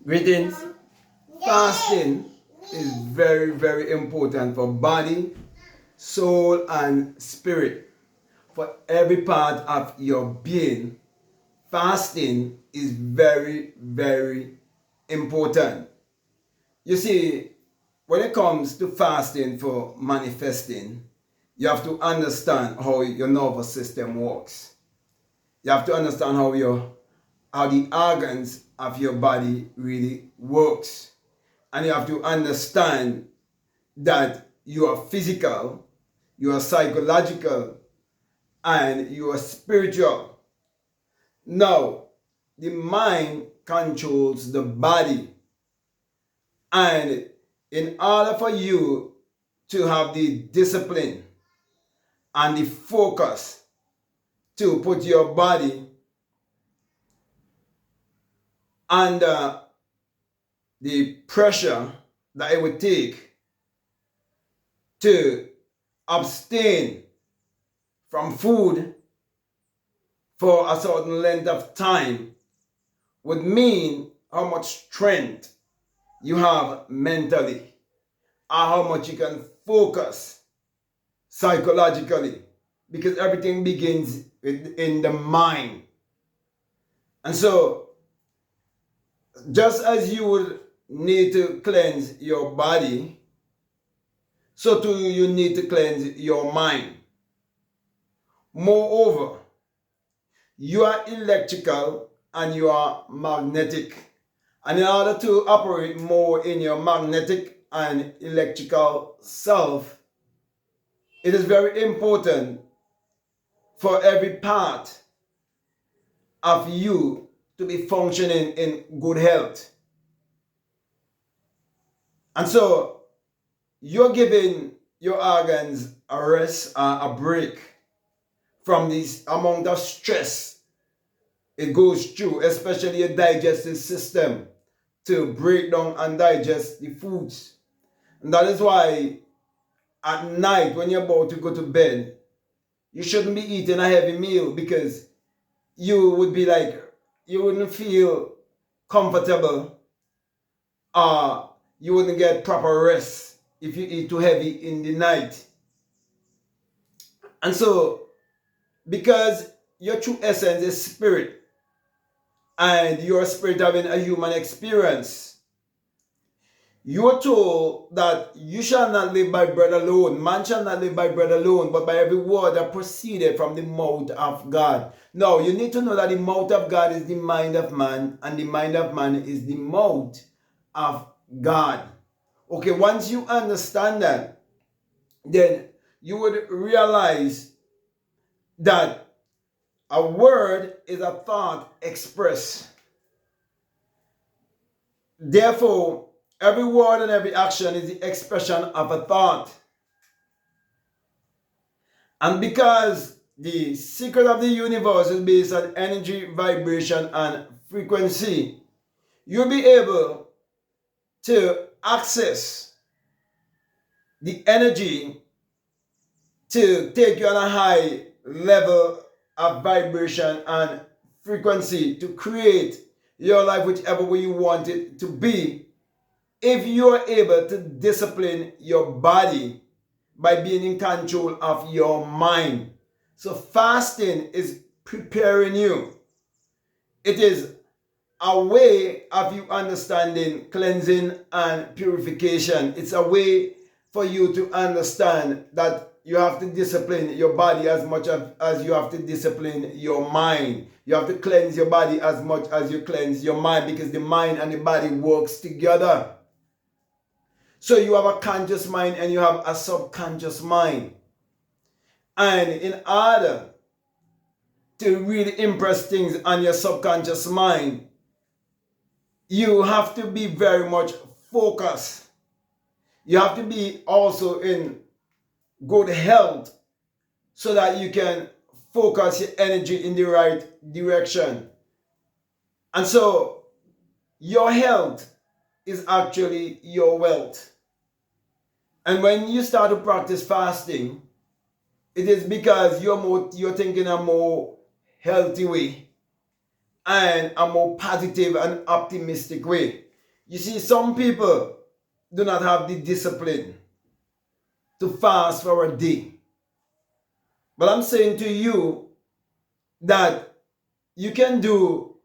Greetings. Fasting is very, very important for body, soul, and spirit. For every part of your being, fasting is very, very important. You see, when it comes to fasting for manifesting, you have to understand how your nervous system works. You have to understand how the organs of your body really works. And you have to understand that you are physical, you are psychological, and you are spiritual. Now, the mind controls the body. And in order for you to have the discipline and the focus to put your body under the pressure that it would take to abstain from food for a certain length of time would mean how much strength you have mentally, or how much you can focus psychologically, because everything begins in the mind. And so, just as you would need to cleanse your body, so too you need to cleanse your mind. Moreover, you are electrical and you are magnetic. And in order to operate more in your magnetic and electrical self, it is very important for every part of you to be functioning in good health. And so you're giving your organs a rest, a break from this amount of stress it goes through, especially your digestive system, to break down and digest the foods. And that is why at night when you're about to go to bed, you shouldn't be eating a heavy meal, because you would be like, you wouldn't feel comfortable, or you wouldn't get proper rest if you eat too heavy in the night. And so, because your true essence is spirit, and your spirit having a human experience, you are told that you shall not live by bread alone. Man shall not live by bread alone, but by every word that proceeded from the mouth of God. Now, you need to know that the mouth of God is the mind of man, and the mind of man is the mouth of God. Okay, once you understand that, then you would realize that a word is a thought expressed. Therefore, every word and every action is the expression of a thought. And because the secret of the universe is based on energy, vibration, and frequency, you'll be able to access the energy to take you on a high level of vibration and frequency to create your life whichever way you want it to be, if you are able to discipline your body by being in control of your mind. So fasting is preparing you. It is a way of you understanding cleansing and purification. It's a way for you to understand that you have to discipline your body as much as you have to discipline your mind. You have to cleanse your body as much as you cleanse your mind, because the mind and the body works together. So you have a conscious mind and you have a subconscious mind. And in order to really impress things on your subconscious mind, you have to be very much focused. You have to be also in good health so that you can focus your energy in the right direction. And so your health is actually your wealth. And when you start to practice fasting, it is because you're thinking a more healthy way and a more positive and optimistic way. You see, some people do not have the discipline to fast for a day. But I'm saying to you that you can do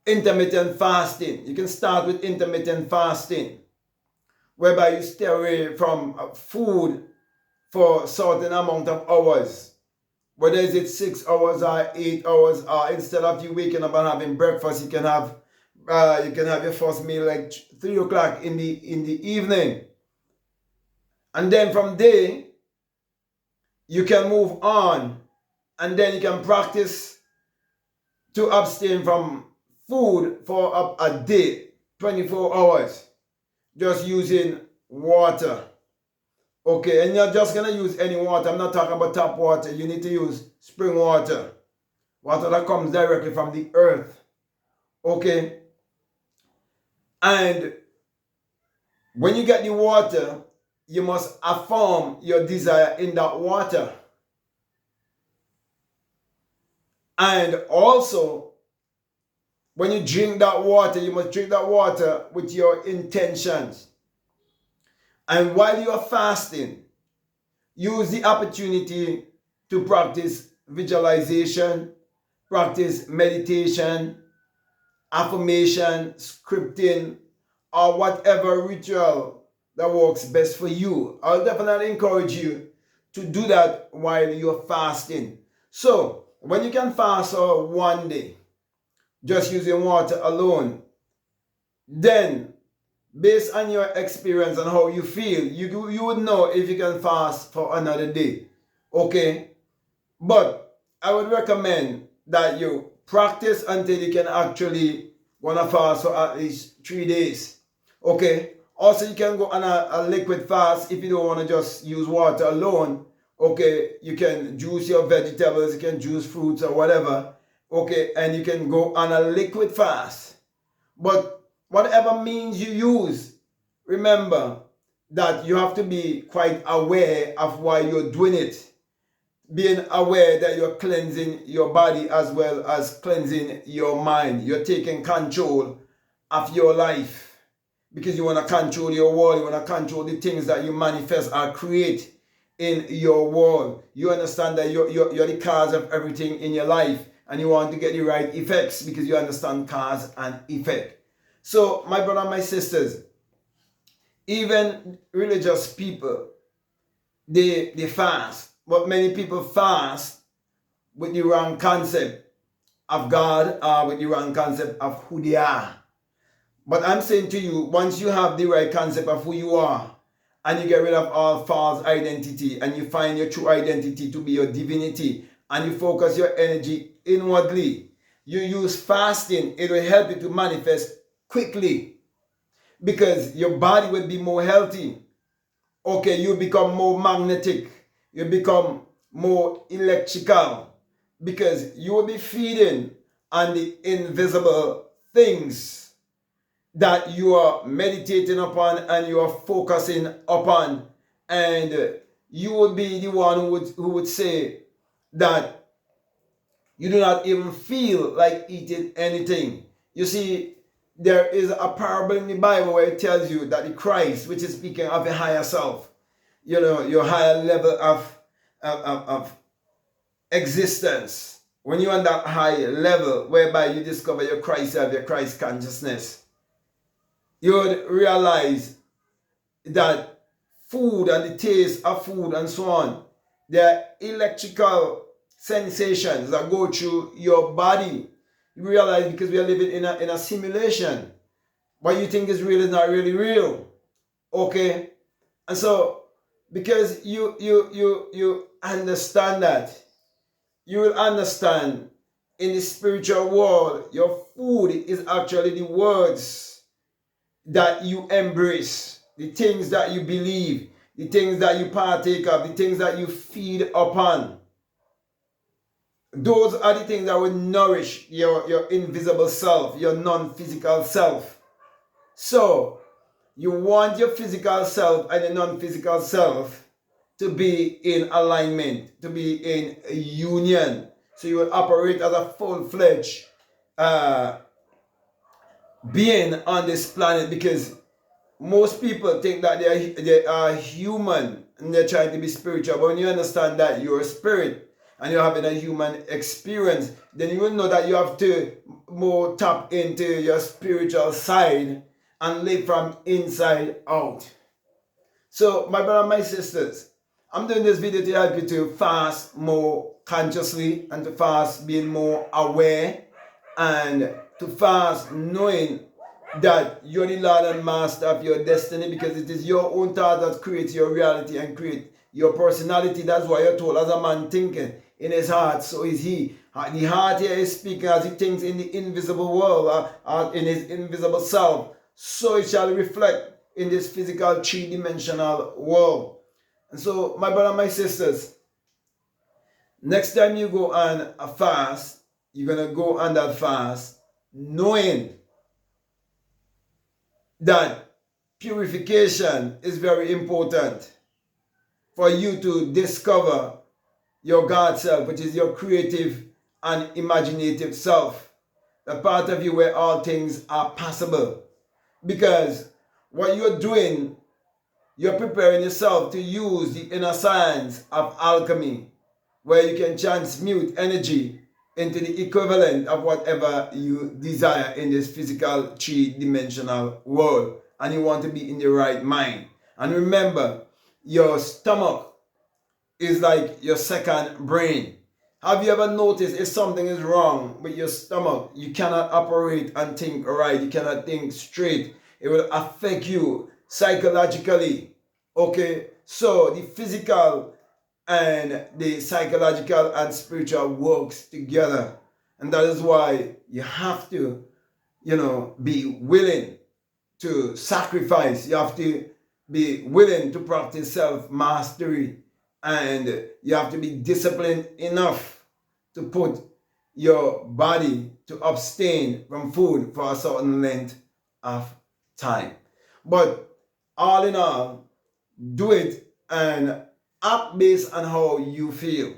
intermittent fasting. You can start with intermittent fasting, whereby you stay away from food for a certain amount of hours. Whether is it 6 hours or 8 hours, or instead of you waking up and having breakfast, you can have your first meal like 3 o'clock in the evening. And then from there, you can move on, and then you can practice to abstain from food for a day, 24 hours, just using water. Okay, and you're just gonna use any water. I'm not talking about tap water. You need to use spring water, water that comes directly from the earth. Okay, and when you get the water, you must affirm your desire in that water. And also, when you drink that water, you must drink that water with your intentions. And while you are fasting, use the opportunity to practice visualization, practice meditation, affirmation, scripting, or whatever ritual that works best for you. I'll definitely encourage you to do that while you're fasting. So, when you can fast for one day, just using water alone, then based on your experience and how you feel, you would know if you can fast for another day. Okay? But I would recommend that you practice until you can actually wanna fast for at least 3 days. Okay? Also, you can go on a liquid fast if you don't want to just use water alone. Okay, you can juice your vegetables, you can juice fruits or whatever. Okay, and you can go on a liquid fast. But whatever means you use, remember that you have to be quite aware of why you're doing it. Being aware that you're cleansing your body as well as cleansing your mind. You're taking control of your life because you want to control your world. You want to control the things that you manifest or create in your world. You understand that you're the cause of everything in your life, and you want to get the right effects because you understand cause and effect. So, my brother and my sisters, even religious people, they fast, but many people fast with the wrong concept of God or with the wrong concept of who they are. But I'm saying to you, once you have the right concept of who you are, and you get rid of all false identity, and you find your true identity to be your divinity, and you focus your energy inwardly, you use fasting, it will help you to manifest quickly because your body will be more healthy. Okay, you become more magnetic, you become more electrical because you will be feeding on the invisible things that you are meditating upon and you are focusing upon, and you would be the one who would say that you do not even feel like eating anything. You see, there is a parable in the Bible where it tells you that the Christ, which is speaking of a higher self, your higher level of existence, when you're on that high level whereby you discover your Christ self, your Christ consciousness, you would realize that food and the taste of food and so on, they're electrical sensations that go through your body. You realize because we are living in a simulation. What you think is real is not really real. Okay? And so because you understand that, you will understand in the spiritual world, your food is actually the words that you embrace, the things that you believe, the things that you partake of, the things that you feed upon. Those are the things that will nourish your invisible self, your non-physical self. So, you want your physical self and your non-physical self to be in alignment, to be in union. So you will operate as a full-fledged being on this planet, because most people think that they are human and they're trying to be spiritual. But when you understand that you're a spirit and you're having a human experience, then you will know that you have to more tap into your spiritual side and live from inside out. So, my brother and my sisters, I'm doing this video to help you to fast more consciously and to fast being more aware and to fast knowing that you're the Lord and Master of your destiny, because it is your own thought that creates your reality and create your personality. That's why you're told, as a man thinketh in his heart, so is he. The heart here is speaking as he thinks in the invisible world, in his invisible self, so it shall reflect in this physical three-dimensional world. And so, my brother and my sisters, next time you go on a fast, you're going to go on that fast knowing that purification is very important for you to discover your God self, which is your creative and imaginative self, the part of you where all things are possible. Because what you're doing, you're preparing yourself to use the inner science of alchemy, where you can transmute energy into the equivalent of whatever you desire in this physical three-dimensional world. And you want to be in the right mind. And remember, your stomach is like your second brain. Have you ever noticed if something is wrong with your stomach, you cannot operate and think right, you cannot think straight. It will affect you psychologically. Okay, so the physical and the psychological and spiritual works together. And that is why you have to, be willing to sacrifice. You have to be willing to practice self-mastery. And you have to be disciplined enough to put your body to abstain from food for a certain length of time. But all in all, do it and act based on how you feel.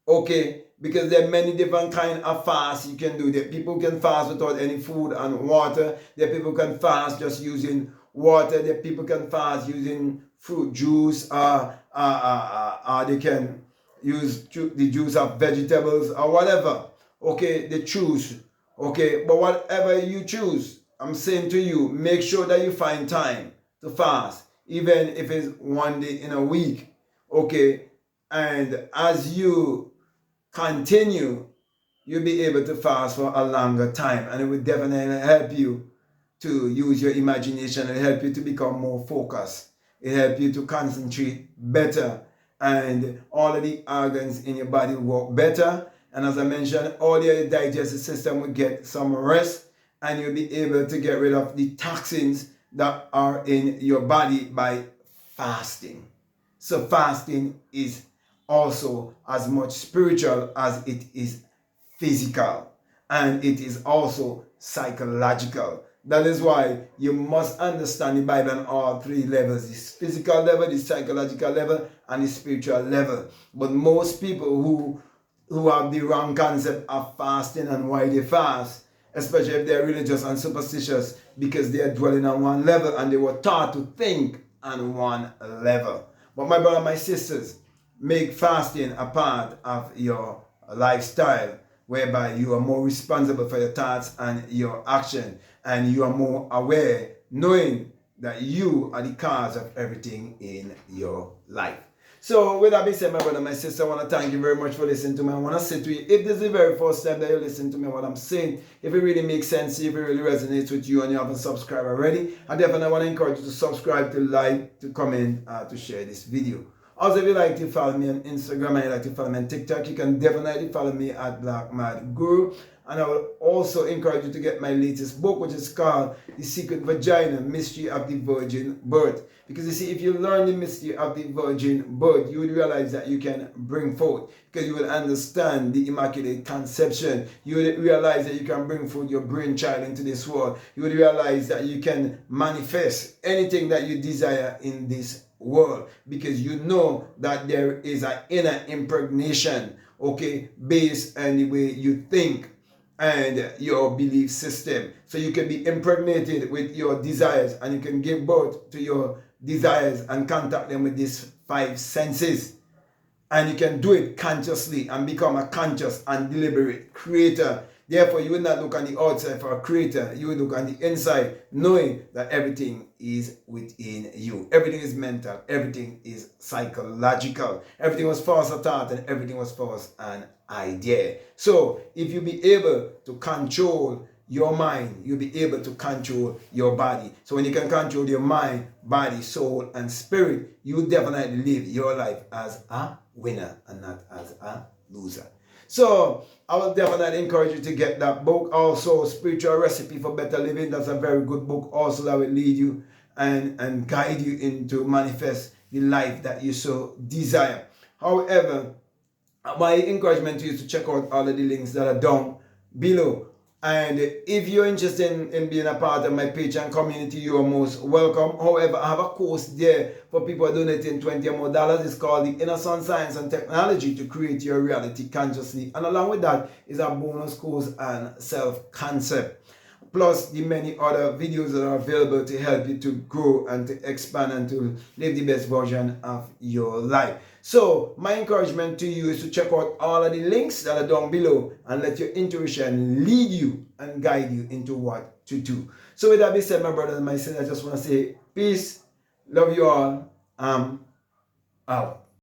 Okay, because there are many different kind of fasts you can do. There people can fast without any food and water. There people can fast just using water. There people can fast using fruit juice. They can use the juice of vegetables or whatever. Okay, they choose. Okay, but whatever you choose, I'm saying to you, make sure that you find time to fast, even if it's one day in a week. Okay, and as you continue, you'll be able to fast for a longer time, and it will definitely help you to use your imagination. It help you to become more focused. It help you to concentrate better, and all of the organs in your body work better. And as I mentioned, all your digestive system will get some rest, and you'll be able to get rid of the toxins that are in your body by fasting. So fasting is also as much spiritual as it is physical, and it is also psychological. That is why you must understand the Bible on all three levels: the physical level, the psychological level, and the spiritual level. But most people who have the wrong concept of fasting and why they fast, especially if they're religious and superstitious, because they are dwelling on one level and they were taught to think on one level. But my brother, my sisters, make fasting a part of your lifestyle, whereby you are more responsible for your thoughts and your action, and you are more aware, knowing that you are the cause of everything in your life. So with that being said, my brother, my sister, I want to thank you very much for listening to me. I want to say to you, if this is the very first time that you listen to me, what I'm saying, if it really makes sense, if it really resonates with you and you haven't subscribed already, I definitely want to encourage you to subscribe, to like, to comment, to share this video. Also, if you like to follow me on Instagram and you like to follow me on TikTok, you can definitely follow me at Black Mad Guru. And I will also encourage you to get my latest book, which is called The Secret Vagina, Mystery of the Virgin Birth. Because you see, if you learn the mystery of the virgin birth, you would realize that you can bring forth. Because you will understand the Immaculate Conception. You would realize that you can bring forth your brainchild into this world. You would realize that you can manifest anything that you desire in this world, because you know that there is an inner impregnation, okay, based on the way you think and your belief system. So you can be impregnated with your desires, and you can give birth to your desires and contact them with these five senses. And you can do it consciously and become a conscious and deliberate creator. Therefore, you will not look on the outside for a creator. You will look on the inside, knowing that everything is within you. Everything is mental. Everything is psychological. Everything was first a thought, and everything was first an idea. So, if you be able to control your mind, you'll be able to control your body. So when you can control your mind, body, soul, and spirit, you definitely live your life as a winner and not as a loser. So I will definitely encourage you to get that book. Also, Spiritual Recipe for Better Living. That's a very good book also that will lead you and guide you into manifest the life that you so desire. However, my encouragement to you is to check out all of the links that are down below. And if you're interested in being a part of my Patreon community, you are most welcome. However, I have a course there for people donating $20 or more. It's called the Inner Sun Science and Technology to Create Your Reality Consciously. And along with that is a bonus course on self-concept, plus the many other videos that are available to help you to grow and to expand and to live the best version of your life. So my encouragement to you is to check out all of the links that are down below and let your intuition lead you and guide you into what to do. So with that being said, my brothers and my sisters, I just want to say peace, love you all, out.